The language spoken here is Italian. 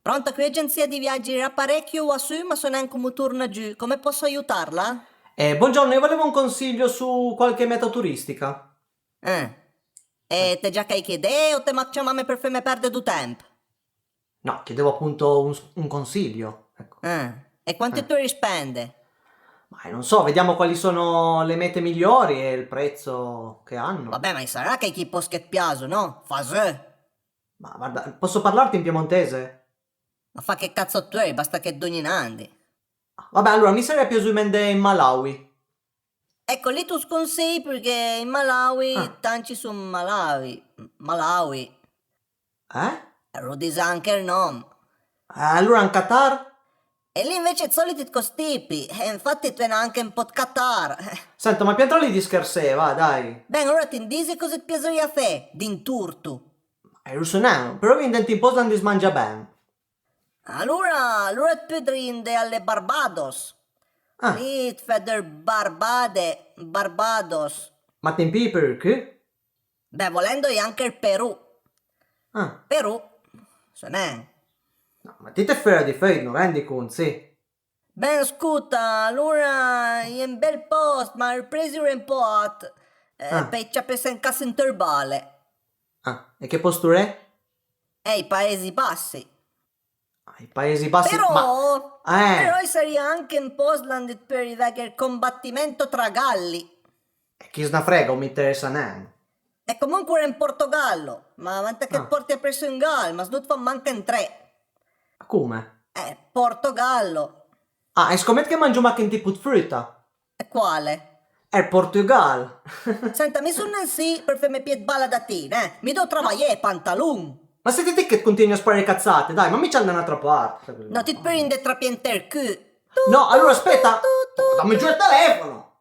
Pronto, qui agenzia di viaggi, apparecchio qua su, ma sono anche un turno giù. Come posso aiutarla? Buongiorno, io volevo un consiglio su qualche meta turistica. Eh. E te già che idee o te chiamami per farmi perdere du tempo? No, chiedevo appunto un consiglio. Ecco. E quanto Eh. tu rispende? Ma non so, vediamo quali sono le mete migliori e il prezzo che hanno. Vabbè, ma sarà che chi può che piace, no? Fa se. Ma guarda, posso parlarti in piemontese? Ma fa che cazzo tu hai, basta che dogni nandi. Vabbè, allora mi sarei più su mende in Malawi. Ecco, lì tu sconsigli perché in Malawi, Ah, tanti su Malawi. Malawi. eh? Lo dice anche il nome. Allora in Qatar? E lì invece i soliti costipi, e infatti tu hai anche un po' di Qatar. Sento, ma piantoli di scherzè, va, dai. Bene, allora ti dici cosa ti piacerebbe a te, d'inturtu. Russo no, però vi intenti in posa di smangia bene. Allora ti prende alle Barbados. Ah, Lì ti fai del Barbados. ma tempi perché? Beh, volendo anche il Perù. Ah, Perù, se n'è. no, ma ti te frega di fare, non rendi conto, sì. Ben, scusa, allora è un bel posto, ma il prezzo è un po' alto. Ah, Per ci pensa in casa interbale. e che postura è? E i Paesi Bassi. I Paesi Bassi, ma... Però sarebbe anche un posto per il combattimento tra galli. chi se ne frega, non mi interessa neanche. E comunque era in Portogallo, ma quanto che Ah, porti a preso in Galles, ma sdut fa manca in tre. come? Portogallo. Ah, e scommetto che mangio anche un tipo di frutta? E quale? È il Portogallo. Senta, mi sono in sì per farmi pied balladatina, eh? Mi devo No, travagliare pantalon. ma siete te che continui a sparare cazzate, dai, ma mi c'è da un'altra parte. No, ti prende tra pienter cu. No, allora aspetta! Oh, dammi giù il telefono!